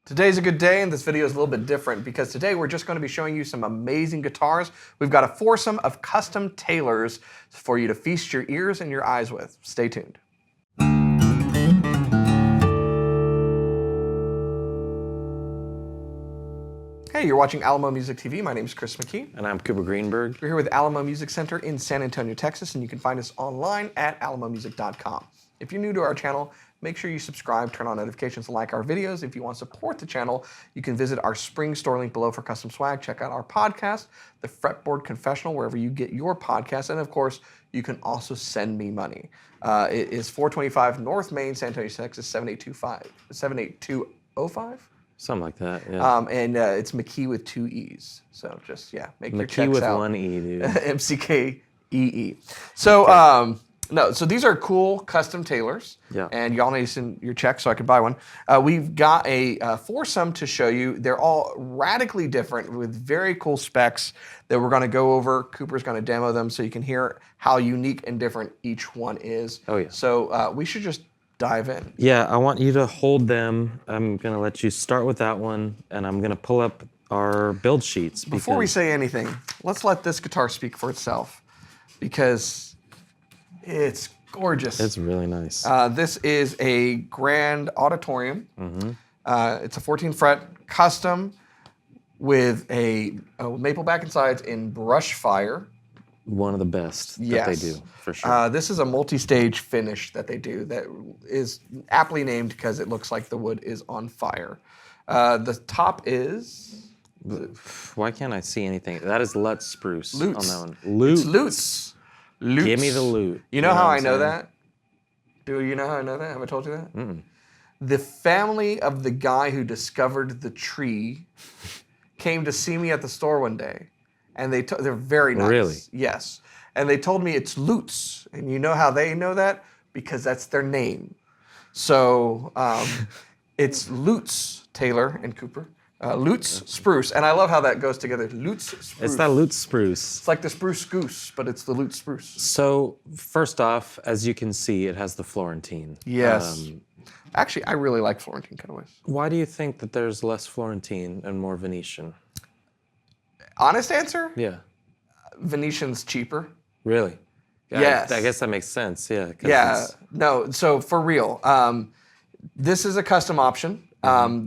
Today's a good day, and this video is a little bit different because today we're just going to be showing you some amazing guitars. We've got a foursome of custom Taylors for you to feast your ears and your eyes with. Stay tuned. Hey, you're watching Alamo Music TV. My name is Chris McKee. And I'm Cooper Greenberg. We're here with Alamo Music Center in San Antonio, Texas, and you can find us online at alamomusic.com. If you're new to our channel, make sure you subscribe, turn on notifications, and like our videos. If you want to support the channel, you can visit our spring store link below for custom swag. Check out our podcast, the Fretboard Confessional, wherever you get your podcasts. And of course, you can also send me money. It is 425 North Main, San Antonio, Texas, 78205? Something like that, yeah. And it's McKee with 2 E's. So just, make your checks McKee with out. 1 E, dude. MCKEE. So, so these are cool custom Taylors. Yeah. And y'all need to send your check so I could buy one. We've got a foursome to show you. They're all radically different with very cool specs that we're going to go over. Cooper's going to demo them so you can hear how unique and different each one is. Oh, yeah. So we should just dive in. Yeah, I want you to hold them. I'm going to let you start with that one, and I'm going to pull up our build sheets. Before we say anything, let's let this guitar speak for itself because it's gorgeous. It's really nice. This is a Grand Auditorium. Mm-hmm. It's a 14 fret custom with a maple back and sides in Brushfire. One of the best that they do, for sure. This is a multi-stage finish that they do that is aptly named because it looks like the wood is on fire. The top is... Why can't I see anything? That is Lutz spruce Lutz. on that one. Lutz. It's Lutz. Lutz. Give me the loot. You know how I know that? Do you know how I know that? Have I told you that? Mm-mm. The family of the guy who discovered the tree came to see me at the store one day, and they're very nice. Really? Yes. And they told me it's Lutz, and you know how they know that? Because that's their name. So it's Lutz, Taylor and Cooper. Lutz spruce, and I love how that goes together. Lutz spruce. It's that Lutz spruce. It's like the spruce goose, but it's the Lutz spruce. So, first off, as you can see, it has the Florentine. Yes. Actually, I really like Florentine cutaways. Why do you think that there's less Florentine and more Venetian? Honest answer? Yeah. Venetian's cheaper. Really? Yes. I guess that makes sense, yeah. Yeah. No, so for real, this is a custom option.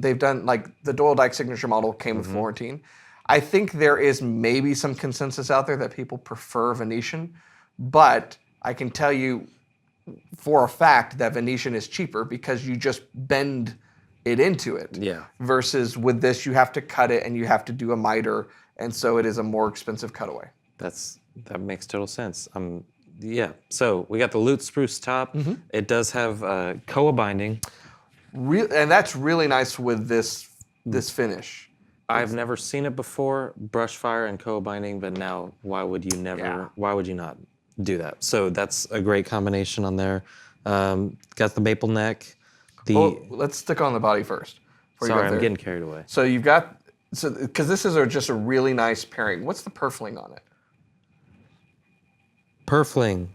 They've done, like, the Doyle Dyke signature model came with Florentine. I think there is maybe some consensus out there that people prefer Venetian, but I can tell you for a fact that Venetian is cheaper because you just bend it into it. Yeah. Versus with this, you have to cut it and you have to do a miter, and so it is a more expensive cutaway. That makes total sense. Yeah, so we got the Lutz spruce top. It does have koa binding. And that's really nice with this finish. I've never seen it before, Brushfire and koa binding, but now why would you not do that? So that's a great combination on there. Got the maple neck. Well, let's stick on the body first. Sorry, I'm getting carried away. So you've got, because this is just a really nice pairing. What's the purfling on it? Purfling.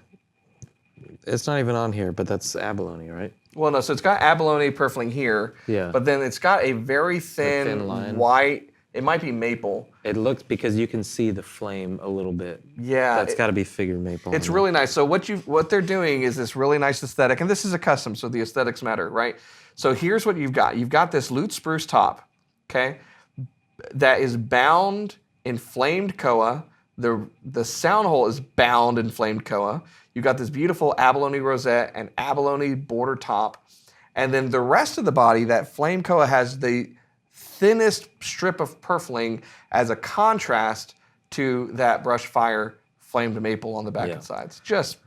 It's not even on here, but that's abalone, right? Well, no, so it's got abalone purfling here. Yeah. But then it's got a very thin line. white, it might be maple. It looks, because you can see the flame a little bit. Yeah. That's got to be figured maple. It's really nice. So what they're doing is this really nice aesthetic, and this is a custom, so the aesthetics matter, right? So here's what you've got. You've got this Lutz spruce top, okay, that is bound in flamed koa. The sound hole is bound in flamed koa. You've got this beautiful abalone rosette and abalone border top. And then the rest of the body, that flame koa has the thinnest strip of purfling as a contrast to that Brushfire flamed maple on the back and sides. Just,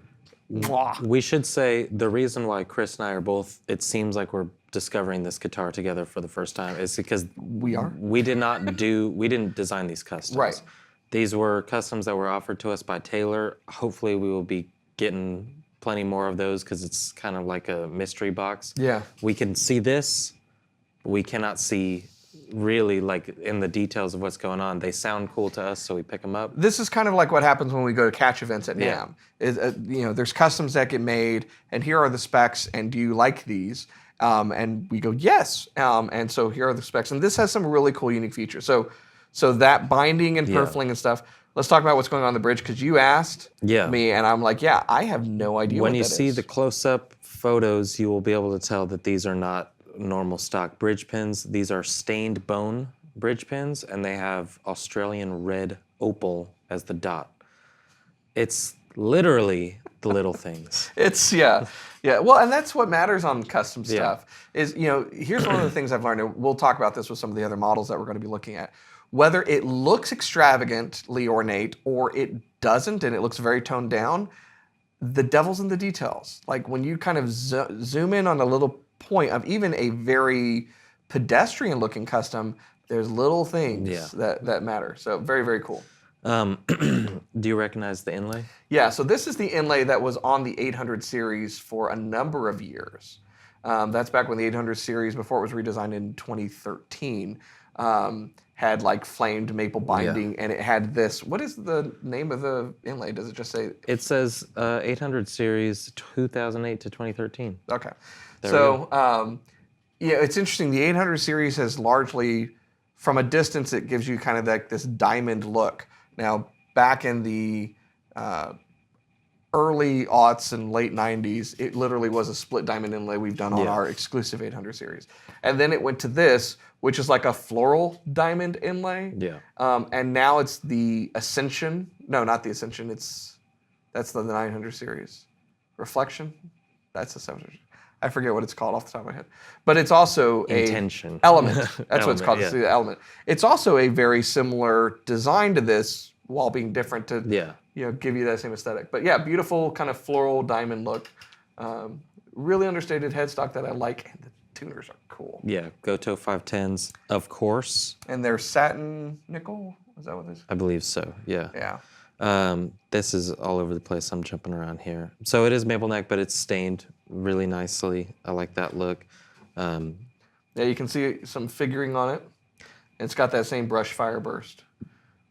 mwah. We should say the reason why Chris and I are both, it seems like we're discovering this guitar together for the first time is because we didn't design these customs. Right. These were customs that were offered to us by Taylor. Hopefully we will be getting plenty more of those because it's kind of like a mystery box. Yeah. We can see this, but we cannot see really like in the details of what's going on. They sound cool to us, so we pick them up. This is kind of like what happens when we go to catch events at NAMM. There's customs that get made, and here are the specs, and do you like these? And we go, yes. And so here are the specs. And this has some really cool, unique features. So that binding and purfling and stuff. Let's talk about what's going on the bridge, because you asked me, and I'm like, yeah, I have no idea what that is. When you see the close-up photos, you will be able to tell that these are not normal stock bridge pins. These are stained bone bridge pins, and they have Australian red opal as the dot. It's literally the little things. It's, yeah. Well, and that's what matters on custom stuff is, here's one of the things I've learned, and we'll talk about this with some of the other models that we're going to be looking at. Whether it looks extravagantly ornate or it doesn't and it looks very toned down, the devil's in the details. Like when you kind of zoom in on a little point of even a very pedestrian looking custom, there's little things that matter. So very, very cool. Do you recognize the inlay? Yeah, so this is the inlay that was on the 800 series for a number of years. That's back when the 800 series, before it was redesigned in 2013, had like flamed maple binding, and it had this. What is the name of the inlay? Does it just say? It says 800 series 2008 to 2013. Okay. So it's interesting. The 800 series has largely, from a distance, it gives you kind of like this diamond look. Now, back in the early aughts and late 90s, it literally was a split diamond inlay we've done on our exclusive 800 series. And then it went to this, which is like a floral diamond inlay. Yeah. And now it's the Ascension. No, not the Ascension. That's the 900 series. Reflection? That's the 700. I forget what it's called off the top of my head. But it's also Intention. Element. That's what it's called. Yeah. It's the Element. It's also a very similar design to this, while being different to give you that same aesthetic. But yeah, beautiful kind of floral diamond look. Really understated headstock that I like. And the tuners are cool. Yeah, Goto 510s, of course. And they're satin nickel. Is that what this is? I believe so, yeah. Yeah. This is all over the place. I'm jumping around here. So it is maple neck, but it's stained really nicely. I like that look. Yeah, you can see some figuring on it. It's got that same Brushfire burst.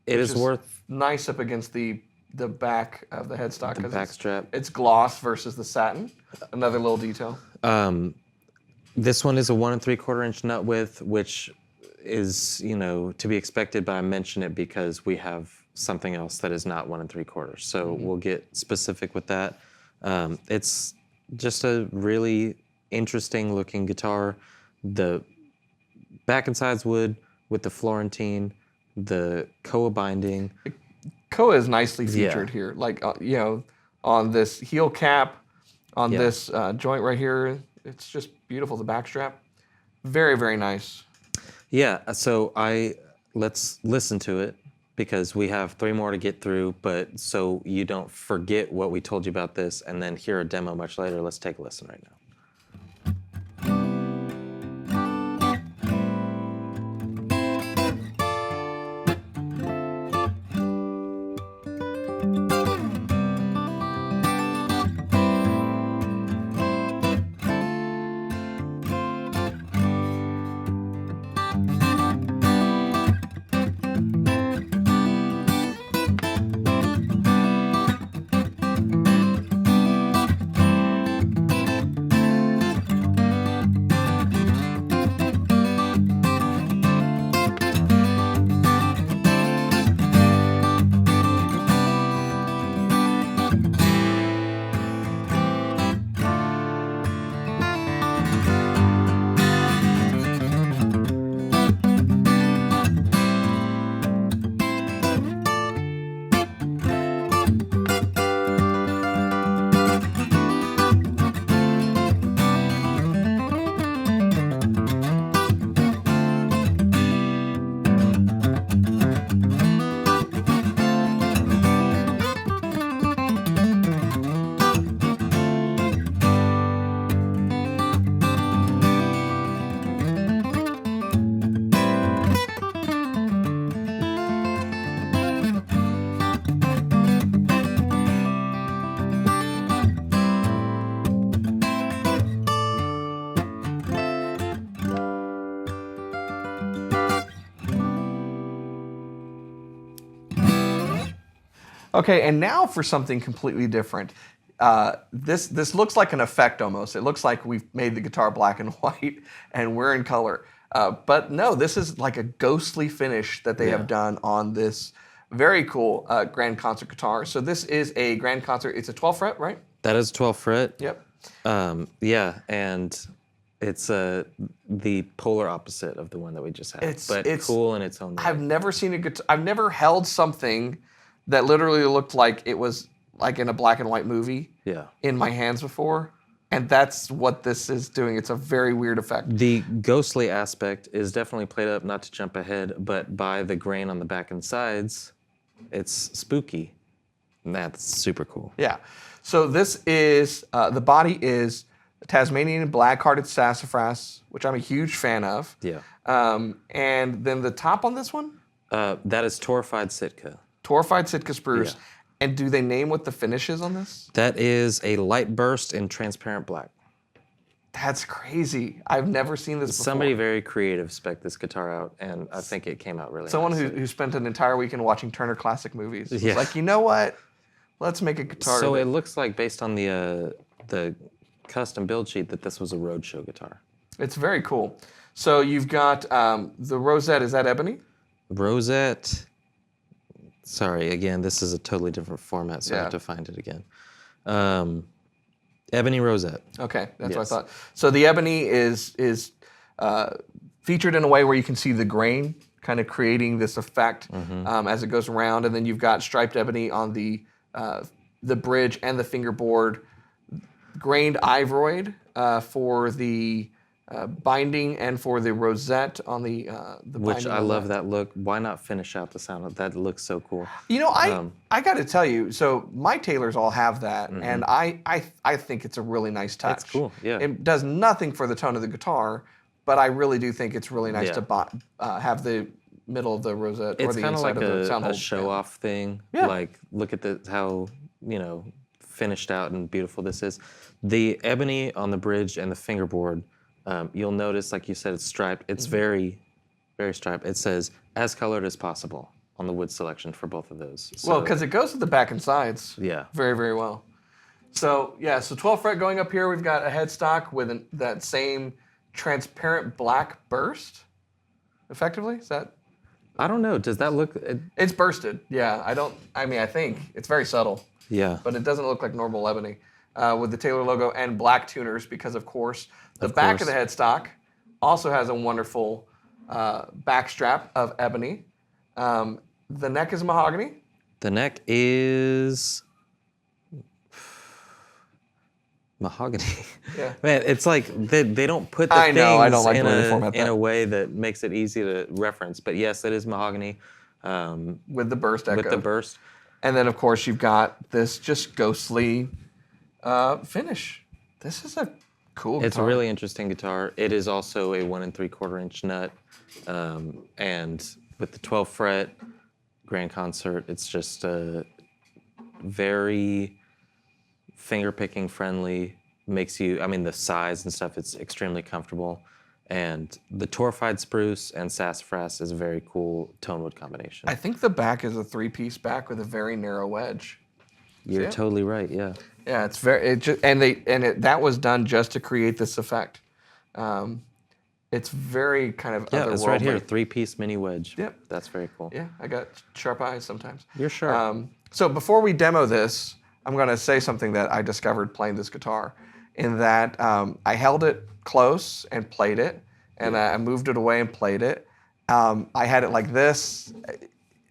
It is worth nice up against the back of the headstock. the back strap. It's gloss versus the satin. Another little detail. This one is a 1 3/4 inch nut width, which is to be expected, but I mention it because we have something else that is not 1 3/4. So we'll get specific with that. It's just a really interesting looking guitar. The back and sides wood with the Florentine, the Koa binding. Koa is nicely featured here, like on this heel cap, on this joint right here. It's just beautiful. The back strap, very, very nice. Yeah. So let's listen to it, because we have 3 more to get through. But so you don't forget what we told you about this, and then hear a demo much later. Let's take a listen right now. Okay, and now for something completely different. this looks like an effect almost. It looks like we've made the guitar black and white, and we're in color. But no, this is like a ghostly finish that they have done on this very cool grand concert guitar. So this is a grand concert. It's a 12 fret, right? That is 12 fret. Yep. Yeah, and it's the polar opposite of the one that we just had. It's cool in its own way. I've never seen a guitar. I've never held something that literally looked like it was like in a black and white movie in my hands before. And that's what this is doing. It's a very weird effect. The ghostly aspect is definitely played up, not to jump ahead, but by the grain on the back and sides, it's spooky. And that's super cool. Yeah. So this is, the body is Tasmanian black-hearted sassafras, which I'm a huge fan of. Yeah. And then the top on this one? That is torrified Sitka. Torrified Sitka spruce. Yeah. And do they name what the finish is on this? That is a light burst in transparent black. That's crazy. I've never seen this before. Somebody very creative spec'd this guitar out, and I think it came out really Someone nice. who spent an entire weekend watching Turner Classic Movies. Was like, you know what? Let's make a guitar. So it looks like, based on the custom build sheet, that this was a roadshow guitar. It's very cool. So you've got the rosette. Is that ebony? Rosette. Sorry, again, this is a totally different format, so I have to find it again. Ebony rosette. Okay, that's what I thought. So the ebony is featured in a way where you can see the grain kind of creating this effect as it goes around, and then you've got striped ebony on the bridge and the fingerboard, grained ivoroid for the binding and for the rosette on the Which binding. I love that look. Why not finish out the sound? That looks so cool. You know, I got to tell you, so my Taylors all have that, and I think it's a really nice touch. It's cool, yeah. It does nothing for the tone of the guitar, but I really do think it's really nice to have the middle of the rosette or It's the kind of inside like of the sound a hole. show-off thing. Yeah. Like, look at how, finished out and beautiful this is. The ebony on the bridge and the fingerboard, you'll notice, like you said, it's striped. It's very, very striped. It says, as colored as possible on the wood selection for both of those. So, Well, because it goes with the back and sides yeah. very, very well. So, yeah, so 12 fret going up here, we've got a headstock with that same transparent black burst, effectively. Is that? I don't know. Does that look... It's bursted, yeah. I think. It's very subtle. Yeah. But it doesn't look like normal ebony with the Taylor logo and black tuners because, of course, the back of the headstock also has a wonderful back strap of ebony. The neck is mahogany. The neck is... mahogany. Yeah. Man, it's like they don't put the I know, I things don't like the way they format in that. a way that makes it easy to reference. But yes, it is mahogany. With the burst echo. With the burst. And then, of course, you've got this just ghostly finish. This is a cool guitar. It's a really interesting guitar. It is also a 1 3/4 inch nut. And with the 12 fret grand concert, it's just a very finger picking friendly, makes you, the size and stuff, it's extremely comfortable. And the torrified spruce and sassafras is a very cool tone wood combination. I think the back is a 3-piece back with a very narrow wedge. You're totally right, yeah. Yeah, it's very, that was done just to create this effect. It's very kind of Yeah, it's right here, otherworldly. 3-piece mini wedge. Yep. That's very cool. Yeah, I got sharp eyes sometimes. You're sharp. So before we demo this, I'm going to say something that I discovered playing this guitar, in that I held it close and played it, and I moved it away and played it. I had it like this.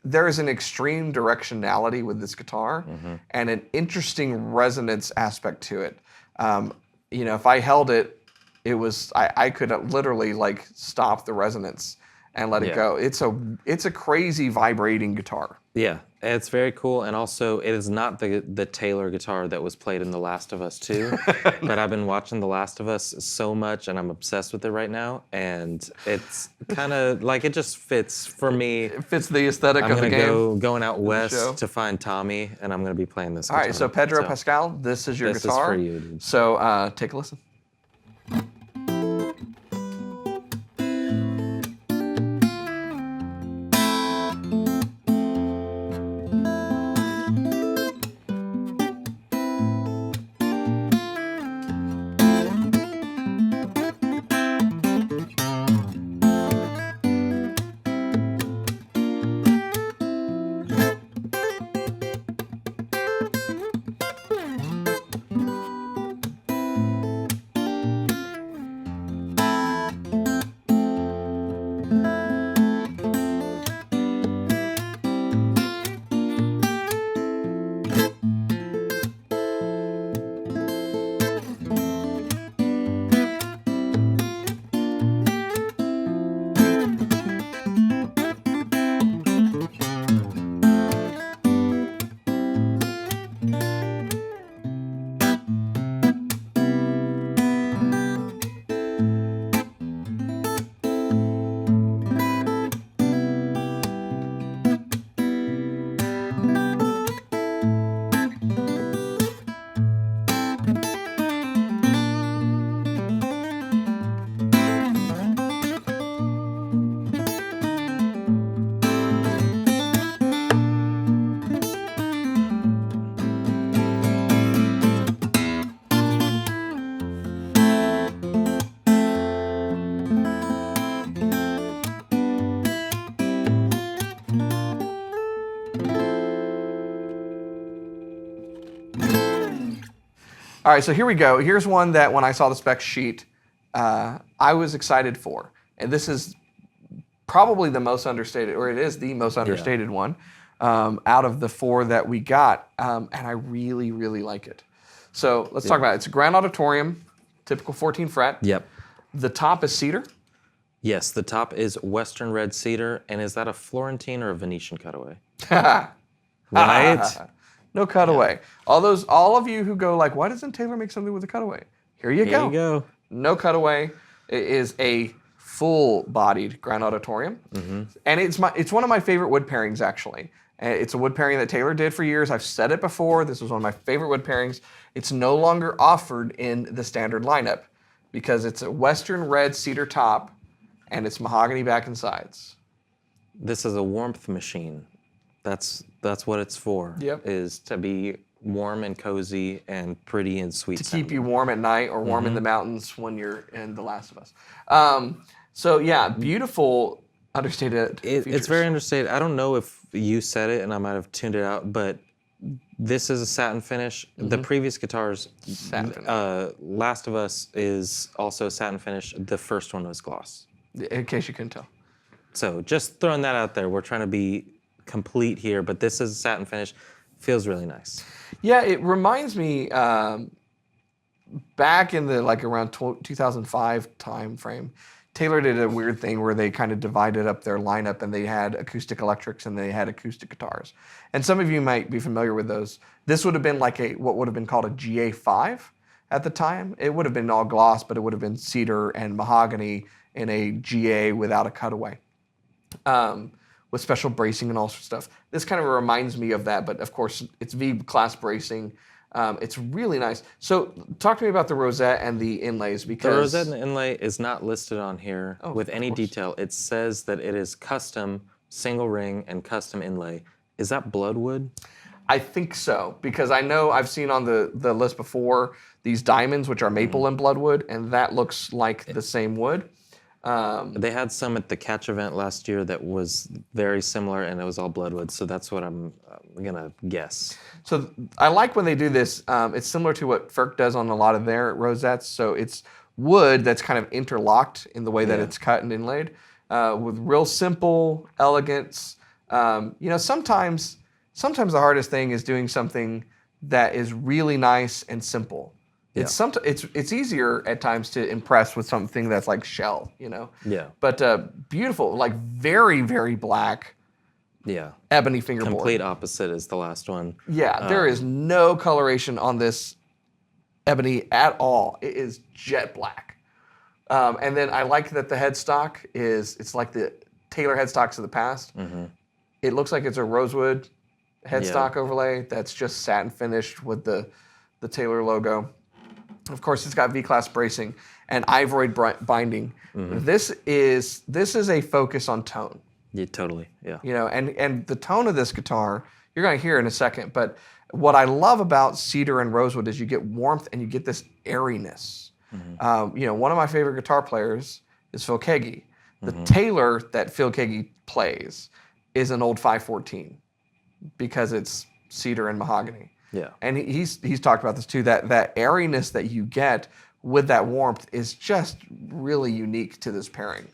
There is an extreme directionality with this guitar and an interesting resonance aspect to it. If I held it, I could literally like stop the resonance and let it go. It's a crazy vibrating guitar. Yeah, it's very cool, and also it is not the Taylor guitar that was played in The Last of Us 2, but I've been watching The Last of Us so much, and I'm obsessed with it right now, and it's kind of like it just fits for me. It fits the aesthetic I'm of the gonna game. going out show. west to find Tommy, and I'm gonna be playing this All guitar. right, so Pedro Pascal, this is your this guitar. is for you, dude. So take a listen. All right, so here we go. Here's one that when I saw the spec sheet, I was excited for. And this is probably the most understated, or it is the most understated one out of the 4 that we got. And I really, really like it. So let's talk about it. It's a Grand Auditorium, typical 14 fret. Yep. The top is cedar. Yes, the top is Western red cedar. And is that a Florentine or a Venetian cutaway? Right? No cutaway. All of you who go like, why doesn't Taylor make something with a cutaway? Here you go. There you go. No cutaway. It is a full-bodied Grand Auditorium, and it's one of my favorite wood pairings actually. It's a wood pairing that Taylor did for years. I've said it before. This was one of my favorite wood pairings. It's no longer offered in the standard lineup because it's a Western red cedar top, and it's mahogany back and sides. This is a warmth machine. That's what it's for. Yep. Is to be warm and cozy and pretty and sweet. To keep you warm at night or warm in the mountains when you're in The Last of Us. So yeah, beautiful understated features. It's very understated. I don't know if you said it and I might have tuned it out, but this is a satin finish. The previous guitars, Last of Us is also satin finish. The first one was gloss. In case you couldn't tell. So just throwing that out there. We're trying to be complete here, but this is a satin finish. Feels really nice. Yeah, it reminds me back in the around 2005 time frame, Taylor did a weird thing where they kind of divided up their lineup and they had acoustic electrics and they had acoustic guitars. And some of you might be familiar with those. This would have been like what would have been called a GA5 at the time. It would have been all gloss, but it would have been cedar and mahogany in a GA without a cutaway. With special bracing and all sorts of stuff. This kind of reminds me of that, but of course it's V-class bracing. It's really nice. So talk to me about the rosette and the inlays because... The rosette and the inlay is not listed on here with any detail. It says that it is custom single ring and custom inlay. Is that bloodwood? I think so, because I know I've seen on the list before these diamonds, which are maple and bloodwood, and that looks like the same wood. They had some at the Catch event last year that was very similar, and it was all bloodwood. So that's what I'm gonna guess. So I like when they do this. It's similar to what Ferk does on a lot of their rosettes. So it's wood that's kind of interlocked in the way that it's cut and inlaid, with real simple elegance. Sometimes the hardest thing is doing something that is really nice and simple. Yeah. It's easier at times to impress with something that's like shell, Yeah. But beautiful, like very, very black. Yeah. Ebony fingerboard. Complete opposite is the last one. Yeah, there is no coloration on this ebony at all. It is jet black. And then I like that the headstock it's like the Taylor headstocks of the past. It looks like it's a rosewood headstock overlay that's just satin finished with the Taylor logo. Of course, it's got V-class bracing and ivory binding. This is a focus on tone. Yeah, totally. Yeah. And the tone of this guitar, you're going to hear in a second. But what I love about cedar and rosewood is you get warmth and you get this airiness. One of my favorite guitar players is Phil Keaggy. The Taylor that Phil Keaggy plays is an old 514 because it's cedar and mahogany. Yeah. And he's talked about this too, that airiness that you get with that warmth is just really unique to this pairing.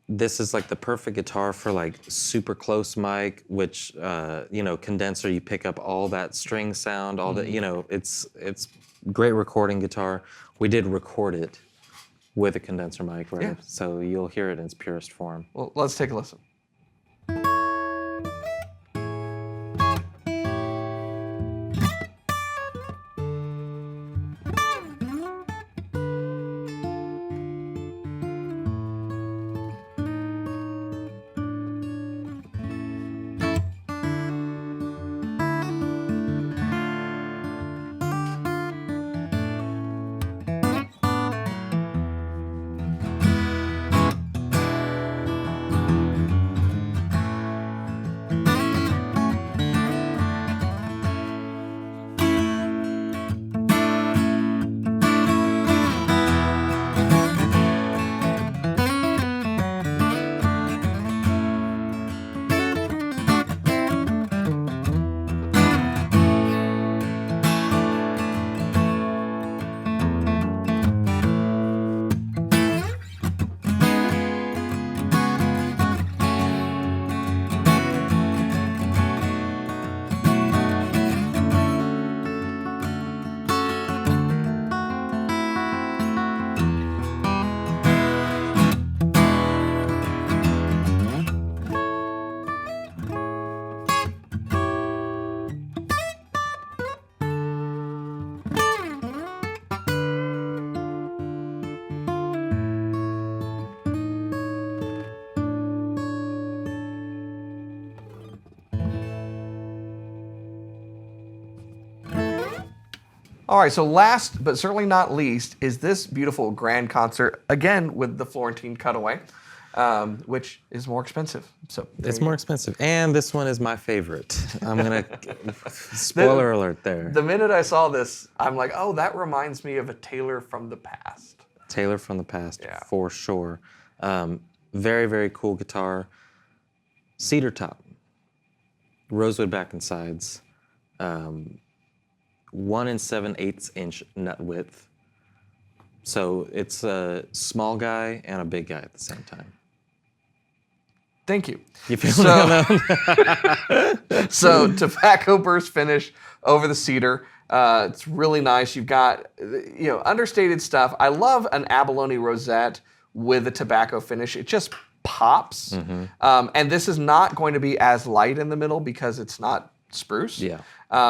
This is like the perfect guitar for like super close mic, which, condenser, you pick up all that string sound, all that, it's great recording guitar. We did record it with a condenser mic, right? Yeah. So you'll hear it in its purest form. Well, let's take a listen. All right, so last but certainly not least is this beautiful Grand Concert, again with the Florentine cutaway, which is more expensive. So It's more expensive. And this one is my favorite. I'm going to, spoiler alert there. The minute I saw this, I'm like, oh, that reminds me of a Taylor from the past. Taylor from the past, Yeah. for sure. Very, very cool guitar. Cedar top. Rosewood back and sides. 1 7/8 inch nut width. So it's a small guy and a big guy at the same time. Thank you. You feel me on that one? So tobacco burst finish over the cedar. It's really nice. You've got understated stuff. I love an abalone rosette with a tobacco finish. It just pops. And this is not going to be as light in the middle because it's not spruce. Yeah.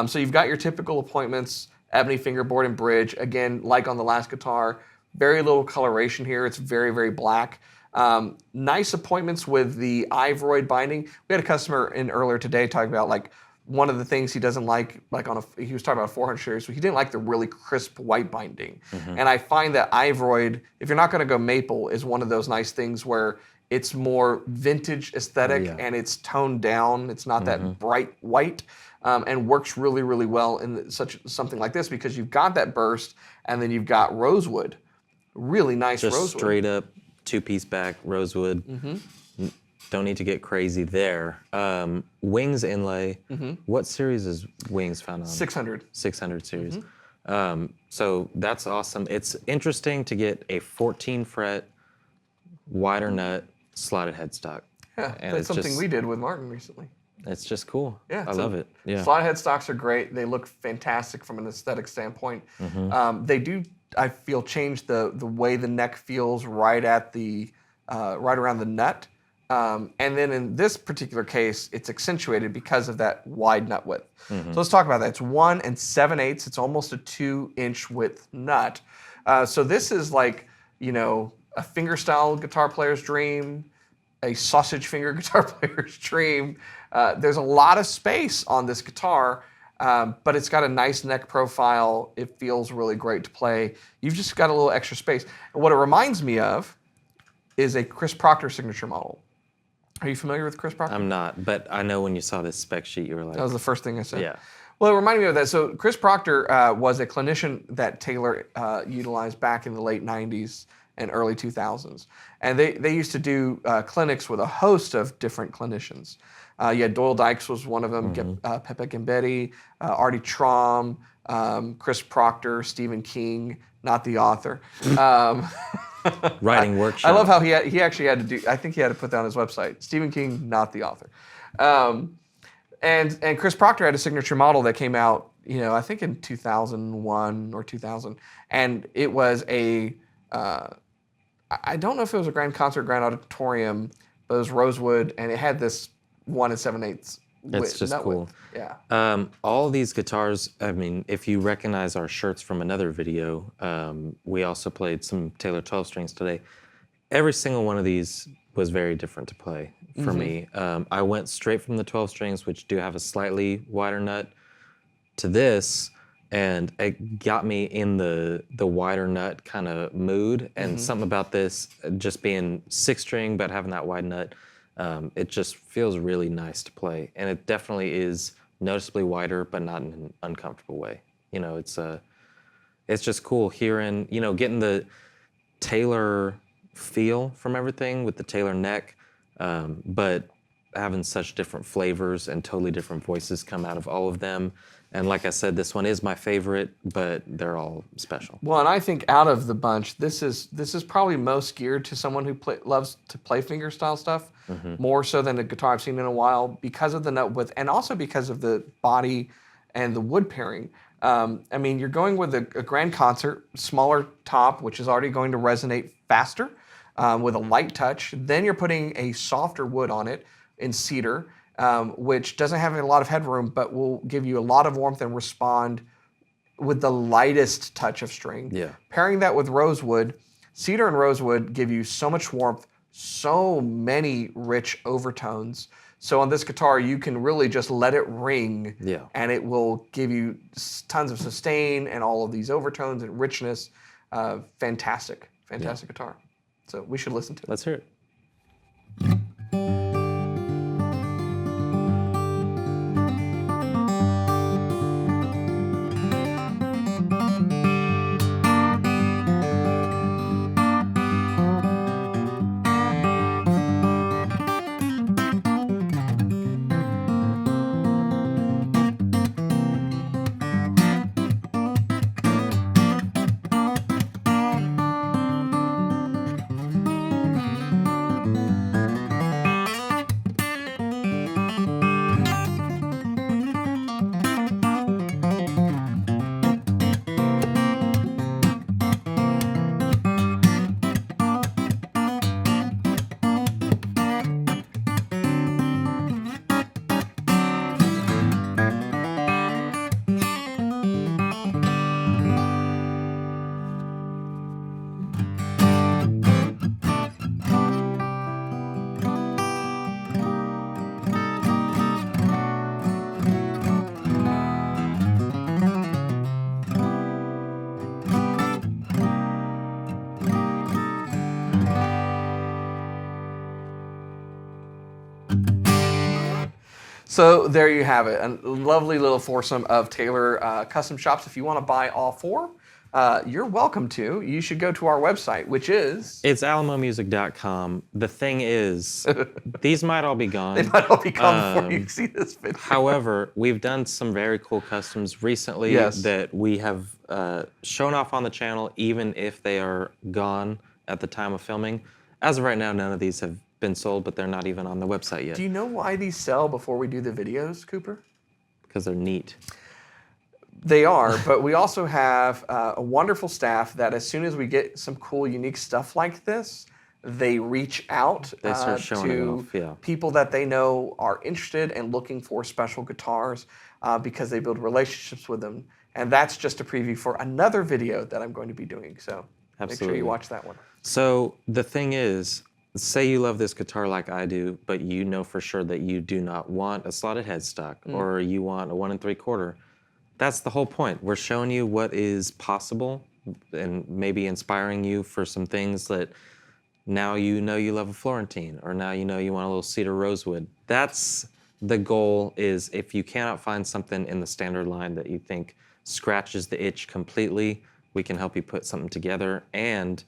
So you've got your typical appointments, ebony fingerboard and bridge. Again, like on the last guitar, very little coloration here. It's very, very black. Nice appointments with the Ivoroid binding. We had a customer in earlier today talking about like one of the things he doesn't like he was talking about a 400 series, so he didn't like the really crisp white binding. And I find that Ivoroid, if you're not going to go maple, is one of those nice things where it's more vintage aesthetic and it's toned down. It's not that bright white. And works really, really well in something like this because you've got that burst and then you've got rosewood, really nice Just rosewood. straight up 2-piece back rosewood. Don't need to get crazy there. Wings inlay. What series is Wings found on? 600. 600 series. So that's awesome. It's interesting to get a 14 fret wider nut slotted headstock. Yeah, And that's it's something just- we did with Martin recently. It's just cool. Yeah, I love it. Yeah. Slot headstocks are great. They look fantastic from an aesthetic standpoint. They do, I feel, change the way the neck feels right at the right around the nut. And then in this particular case, it's accentuated because of that wide nut width. So let's talk about that. It's 1 7/8. It's almost a 2-inch width nut. So this is like, a fingerstyle guitar player's dream, a sausage finger guitar player's dream. There's a lot of space on this guitar, but it's got a nice neck profile. It feels really great to play. You've just got a little extra space. And what it reminds me of is a Chris Proctor signature model. Are you familiar with Chris Proctor? I'm not, but I know when you saw this spec sheet, you were like, That was the first thing I said. yeah. Well, it reminded me of that. So Chris Proctor was a clinician that Taylor utilized back in the late 90s and early 2000s. And they used to do clinics with a host of different clinicians. You had Doyle Dykes was one of them, Pepe Gambetti, Artie Traum, Chris Proctor, Stephen King, not the author. Writing workshop. I love how he actually had to do, I think he had to put that on his website, Stephen King, not the author. And Chris Proctor had a signature model that came out, I think in 2001 or 2000. And it was I don't know if it was a Grand Concert Grand Auditorium, but it was rosewood, and it had this 1 7/8 It's just nut cool. width. Yeah. All these guitars, I mean, if you recognize our shirts from another video, we also played some Taylor 12 strings today. Every single one of these was very different to play for me. I went straight from the 12 strings, which do have a slightly wider nut, to this, and it got me in the wider nut kind of mood. And something about this, just being 6-string but having that wide nut, it just feels really nice to play. And it definitely is noticeably wider, but not in an uncomfortable way. It's just cool hearing, getting the Taylor feel from everything with the Taylor neck, but having such different flavors and totally different voices come out of all of them. And like I said, this one is my favorite, but they're all special. Well, and I think out of the bunch, this is probably most geared to someone who loves to play fingerstyle stuff, more so than a guitar I've seen in a while, because of the nut width and also because of the body and the wood pairing. I mean, you're going with a Grand Concert, smaller top, which is already going to resonate faster with a light touch. Then you're putting a softer wood on it in cedar, which doesn't have a lot of headroom, but will give you a lot of warmth and respond with the lightest touch of string. Yeah. Pairing that with rosewood, cedar and rosewood give you so much warmth so many rich overtones. So on this guitar, you can really just let it ring, and it will give you tons of sustain and all of these overtones and richness. Fantastic guitar. So we should listen to it. Let's hear it. So there you have it, a lovely little foursome of Taylor custom shops. If you want to buy all four, you're welcome to. You should go to our website, which is... It's alamomusic.com. The thing is, these might all be gone. They might all be gone before you see this video. However, we've done some very cool customs recently that we have shown off on the channel, even if they are gone at the time of filming. As of right now, none of these have been sold, but they're not even on the website yet. Do you know why these sell before we do the videos, Cooper? Because they're neat. They are, but we also have a wonderful staff that as soon as we get some cool, unique stuff like this, they reach out to people that they know are interested and looking for special guitars because they build relationships with them. And that's just a preview for another video that I'm going to be doing. So make sure you watch that one. So the thing is, say you love this guitar like I do, but you know for sure that you do not want a slotted headstock or you want a 1 3/4. That's the whole point. We're showing you what is possible and maybe inspiring you for some things that now you know you love a Florentine, or now you know you want a little cedar rosewood. That's the goal. Is if you cannot find something in the standard line that you think scratches the itch completely, we can help you put something together. And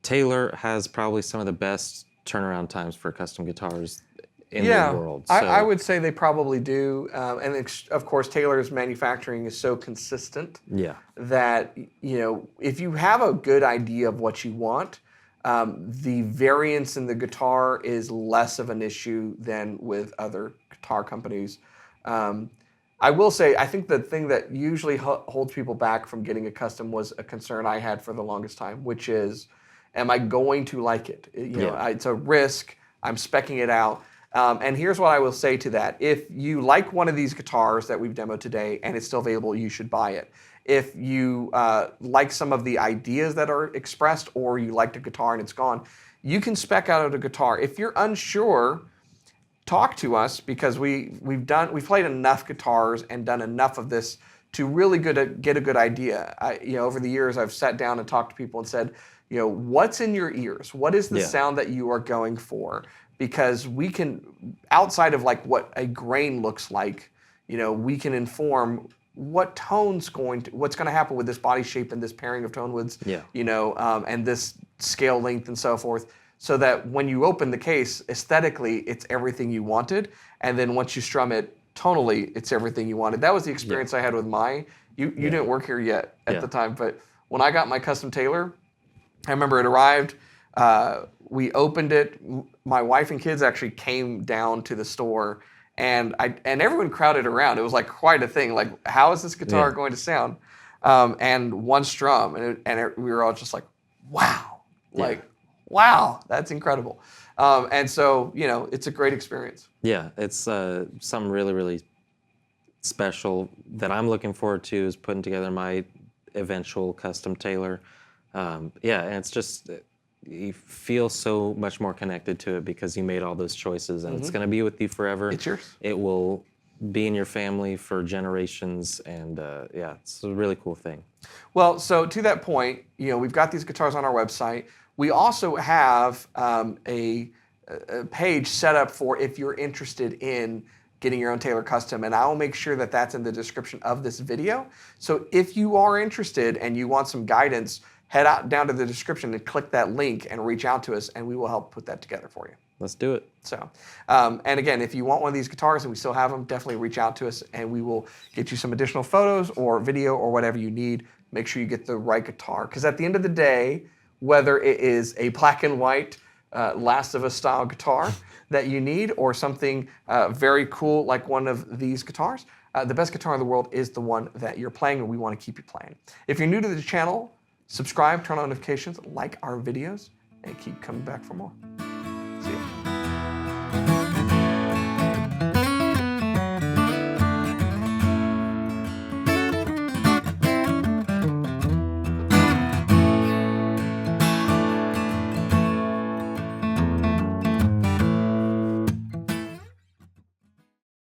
Taylor has probably some of the best turnaround times for custom guitars in the world. So. I would say they probably do. And of course, Taylor's manufacturing is so consistent that, you know, if you have a good idea of what you want, the variance in the guitar is less of an issue than with other guitar companies. I will say, I think the thing that usually holds people back from getting a custom was a concern I had for the longest time, which is, am I going to like it? You know, it's a risk. I'm speccing it out. And here's what I will say to that. If you like one of these guitars that we've demoed today and it's still available, you should buy it. If you like some of the ideas that are expressed, or you liked a guitar and it's gone, you can spec out a guitar. If you're unsure, talk to us, because we've played enough guitars and done enough of this to really get a good idea. Over the years, I've sat down and talked to people and said, you know, what's in your ears? What is the sound that you are going for? Because we can, outside of like what a grain looks like, you know, we can inform what's going to happen with this body shape and this pairing of tone woods, you know, and this scale length and so forth, so that when you open the case, aesthetically, it's everything you wanted. And then once you strum it tonally, it's everything you wanted. That was the experience I had with you didn't work here yet at the time, but when I got my custom Taylor, I remember it arrived, we opened it, my wife and kids actually came down to the store, and everyone crowded around. It was like quite a thing, like, how is this guitar going to sound? And one strum, and we were all just like, wow, wow, that's incredible. And so, you know, it's a great experience. Yeah, it's something really, really special that I'm looking forward to, is putting together my eventual custom Taylor. And it's just you feel so much more connected to it because you made all those choices, and it's going to be with you forever. It's yours. It will be in your family for generations, and yeah, it's a really cool thing. Well, so to that point, we've got these guitars on our website. We also have a page set up for if you're interested in getting your own Taylor Custom, and I will make sure that that's in the description of this video. So if you are interested and you want some guidance, head out down to the description and click that link and reach out to us, and we will help put that together for you. Let's do it. So, and again, if you want one of these guitars and we still have them, definitely reach out to us and we will get you some additional photos or video or whatever you need. Make sure you get the right guitar, because at the end of the day, whether it is a black and white Last of Us style guitar that you need or something very cool like one of these guitars, the best guitar in the world is the one that you're playing, and we want to keep you playing. If you're new to the channel, subscribe, turn on notifications, like our videos, and keep coming back for more.